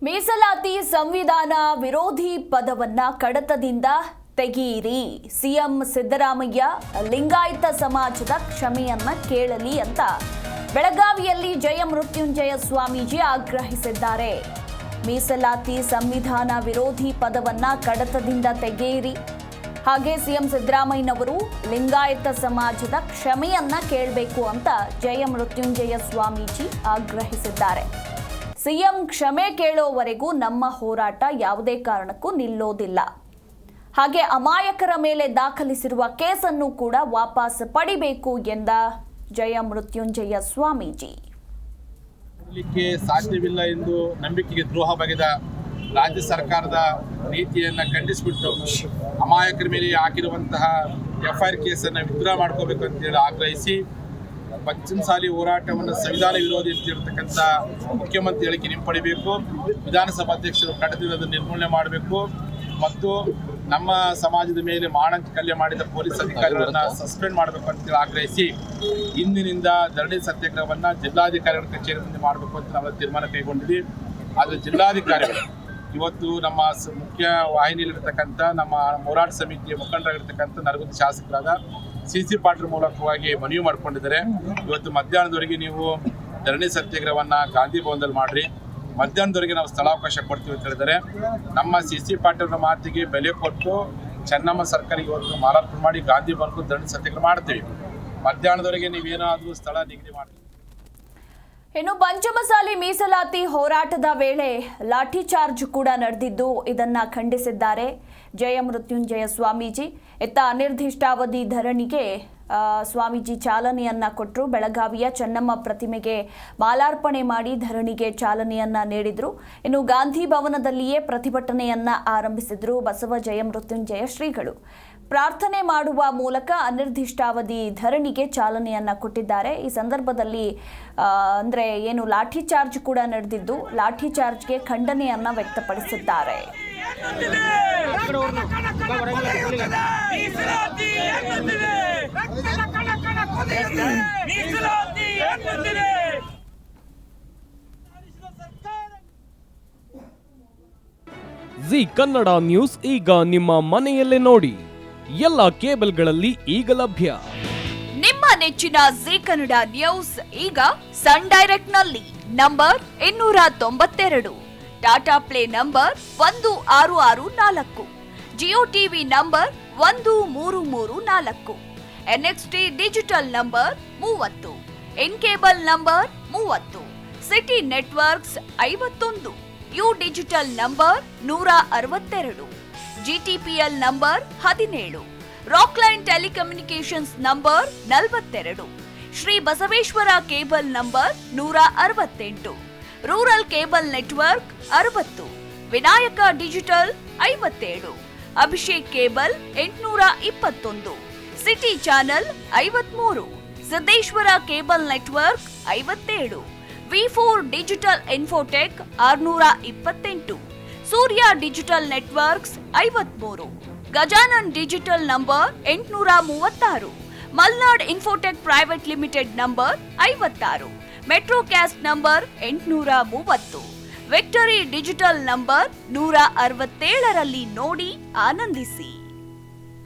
ಮೀಸಲಾತಿ ಸಂವಿಧಾನ ವಿರೋಧಿ ಪದವನ್ನ ಕಡತದಿಂದ ತೆಗೆಯಿರಿ. ಸಿಎಂ ಸಿದ್ದರಾಮಯ್ಯ ಲಿಂಗಾಯತ ಸಮಾಜದ ಕ್ಷಮೆಯನ್ನ ಕೇಳಲಿ ಅಂತ ಬೆಳಗಾವಿಯಲ್ಲಿ ಜಯಮೃತ್ಯುಂಜಯ ಸ್ವಾಮೀಜಿ ಆಗ್ರಹಿಸಿದ್ದಾರೆ. ಮೀಸಲಾತಿ ಸಂವಿಧಾನ ವಿರೋಧಿ ಪದವನ್ನ ಕಡತದಿಂದ ತೆಗೆಯಿರಿ. ಹಾಗೆ ಸಿಎಂ ಸಿದ್ದರಾಮಯ್ಯನವರು ಲಿಂಗಾಯತ ಸಮಾಜದ ಕ್ಷಮೆಯನ್ನ ಕೇಳಬೇಕು ಅಂತ ಜಯಮೃತ್ಯುಂಜಯ ಸ್ವಾಮೀಜಿ ಆಗ್ರಹಿಸಿದ್ದಾರೆ. ಸಿಎಂ ಕ್ಷಮೆ ಕೇಳೋವರೆಗೂ ನಮ್ಮ ಹೋರಾಟ ಯಾವುದೇ ಕಾರಣಕ್ಕೂ ನಿಲ್ಲೋದಿಲ್ಲ. ಹಾಗೆ ಅಮಾಯಕರ ಮೇಲೆ ದಾಖಲಿಸಿರುವ ಕೇಸನ್ನು ಕೂಡ ವಾಪಸ್ ಪಡಿಬೇಕು ಎಂದ ಜಯಮೃತ್ಯುಂಜಯ ಸ್ವಾಮೀಜಿ. ಸಾಧ್ಯವಿಲ್ಲ ಎಂದು ನಂಬಿಕೆಗೆ ದ್ರೋಹ ಬಗೆದ ರಾಜ್ಯ ಸರ್ಕಾರದ ನೀತಿಯನ್ನು ಖಂಡಿಸಿಬಿಟ್ಟು ಅಮಾಯಕರ ಮೇಲೆ ಹಾಕಿರುವಂತಹ FIR ಕೇಸನ್ನು ವಿತ್ಡ್ರಾ ಮಾಡ್ಕೋಬೇಕು ಅಂತೇಳಿ ಆಗ್ರಹಿಸಿ ಪಂಚಮಸಾಲಿ ಹೋರಾಟವನ್ನು ಸಂವಿಧಾನ ವಿರೋಧಿ ಅಂತಿರತಕ್ಕಂಥ ಮುಖ್ಯಮಂತ್ರಿ ಹೇಳಿಕೆ ಹಿಂಪಡಿಬೇಕು. ವಿಧಾನಸಭಾಧ್ಯಕ್ಷರು ಕಡತದಿಂದ ನಿರ್ಮೂಲನೆ ಮಾಡಬೇಕು ಮತ್ತು ನಮ್ಮ ಸಮಾಜದ ಮೇಲೆ ಮಾನಕಲ್ಯ ಮಾಡಿದ ಪೊಲೀಸ್ ಅಧಿಕಾರಿಗಳನ್ನು ಸಸ್ಪೆಂಡ್ ಮಾಡಬೇಕು ಅಂತೇಳಿ ಆಗ್ರಹಿಸಿ ಇಂದಿನಿಂದ ಧರಣಿ ಸತ್ಯಾಗ್ರಹವನ್ನು ಜಿಲ್ಲಾಧಿಕಾರಿಗಳ ಕಚೇರಿ ಮುಂದೆ ಮಾಡಬೇಕು ಅಂತ ನಾವು ತೀರ್ಮಾನ ಕೈಗೊಂಡಿದ್ದೀವಿ. ಆದರೆ ಜಿಲ್ಲಾಧಿಕಾರಿಗಳು ಇವತ್ತು ನಮ್ಮ ಮುಖ್ಯ ವಾಹಿನಿಯಲ್ಲಿರ್ತಕ್ಕಂಥ ನಮ್ಮ ಹೋರಾಟ ಸಮಿತಿಯ ಮುಖಂಡರಾಗಿರ್ತಕ್ಕಂಥ ನರಗುಂದ ಶಾಸಕರಾದ CC ಪಾಟೀಲ್ ಮೂಲಕವಾಗಿ ಮನವಿ ಮಾಡಿಕೊಂಡಿದ್ದಾರೆ. ಇವತ್ತು ಮಧ್ಯಾಹ್ನದವರೆಗೆ ನೀವು ಧರಣಿ ಸತ್ಯಾಗ್ರಹವನ್ನು ಗಾಂಧಿ ಭವನದಲ್ಲಿ ಮಾಡಿರಿ, ಮಧ್ಯಾಹ್ನದವರೆಗೆ ನಾವು ಸ್ಥಳಾವಕಾಶ ಕೊಡ್ತೀವಿ ಅಂತ ಹೇಳಿದರೆ ನಮ್ಮ CC ಪಾಟೀಲ್ರ ಮಾತಿಗೆ ಬೆಲೆ ಕೊಟ್ಟು ಚೆನ್ನಮ್ಮ ಸರ್ಕಾರಿಗೆ ಇವತ್ತು ಮಾಲಾರ್ಪಣೆ ಮಾಡಿ ಗಾಂಧಿ ಭವನಕ್ಕೂ ಧರಣಿ ಸತ್ಯಾಗ್ರಹ ಮಾಡ್ತೀವಿ. ಮಧ್ಯಾಹ್ನದವರೆಗೆ ನೀವೇನಾದರೂ ಸ್ಥಳ ನಿಗದಿ ಮಾಡಿ. ಇನ್ನು ಪಂಚಮಸಾಲಿ ಮೀಸಲಾತಿ ಹೋರಾಟದ ವೇಳೆ ಲಾಠಿ ಚಾರ್ಜ್ ಕೂಡ ನಡೆದಿದ್ದು ಇದನ್ನ ಖಂಡಿಸಿದ್ದಾರೆ ಜಯಮೃತ್ಯುಂಜಯ ಸ್ವಾಮೀಜಿ. ಇತ್ತ ಅನಿರ್ದಿಷ್ಟಾವಧಿ ಧರಣಿಗೆ ಸ್ವಾಮೀಜಿ ಚಾಲನೆಯನ್ನ ಕೊಟ್ಟರು. ಬೆಳಗಾವಿಯ ಚೆನ್ನಮ್ಮ ಪ್ರತಿಮೆಗೆ ಮಾಲಾರ್ಪಣೆ ಮಾಡಿ ಧರಣಿಗೆ ಚಾಲನೆಯನ್ನ ನೀಡಿದ್ರು. ಇನ್ನು ಗಾಂಧಿ ಭವನದಲ್ಲಿಯೇ ಪ್ರತಿಭಟನೆಯನ್ನ ಆರಂಭಿಸಿದ್ರು ಬಸವ ಜಯಮೃತ್ಯುಂಜಯ ಶ್ರೀಗಳು. ಪ್ರಾರ್ಥನೆ ಮಾಡುವ ಮೂಲಕ ಅನಿರ್ದಿಷ್ಟಾವಧಿ ಧರಣಿಗೆ ಚಾಲನೆಯನ್ನ ಕೊಟ್ಟಿದ್ದಾರೆ. ಈ ಸಂದರ್ಭದಲ್ಲಿ ಏನು ಲಾಠಿ ಚಾರ್ಜ್ ಕೂಡ ನಡೆದಿದ್ದು ಲಾಠಿ ಚಾರ್ಜ್ಗೆ ಖಂಡನೆಯನ್ನ ವ್ಯಕ್ತಪಡಿಸಿದ್ದಾರೆ. ಜಿ ಕನ್ನಡ ನ್ಯೂಸ್ ಈಗ ನಿಮ್ಮ ಮನೆಯಲ್ಲೇ ನೋಡಿ. ಎಲ್ಲ ಕೇಬಲ್ಗಳಲ್ಲಿ ಈಗ ಲಭ್ಯ. ನಿಮ್ಮ ನೆಚ್ಚಿನ ಜಿ ಕನ್ನಡ ನ್ಯೂಸ್ ಈಗ ಸನ್ ಡೈರೆಕ್ಟ್ ನಲ್ಲಿ number 292, Tata play number 1664, Jio TV number 1334, NXT digital number 30, in cable number 30, city networks 51, U digital number 162, GTPL number 17, Rockline telecommunications number 42, Shri Basaveshwara cable number 168, rural cable network 60, Vinayaka digital 57, Abhishek cable 821, city channel 53, Siddeshwara cable network 57, V4 digital Infotech 628, Surya digital networks 53, Gajanan digital number 836, Malnad Infotech private limited number 56, Metrocast number 830, Victory digital number 167ರಲ್ಲಿ ನೋಡಿ ಆನಂದಿಸಿ.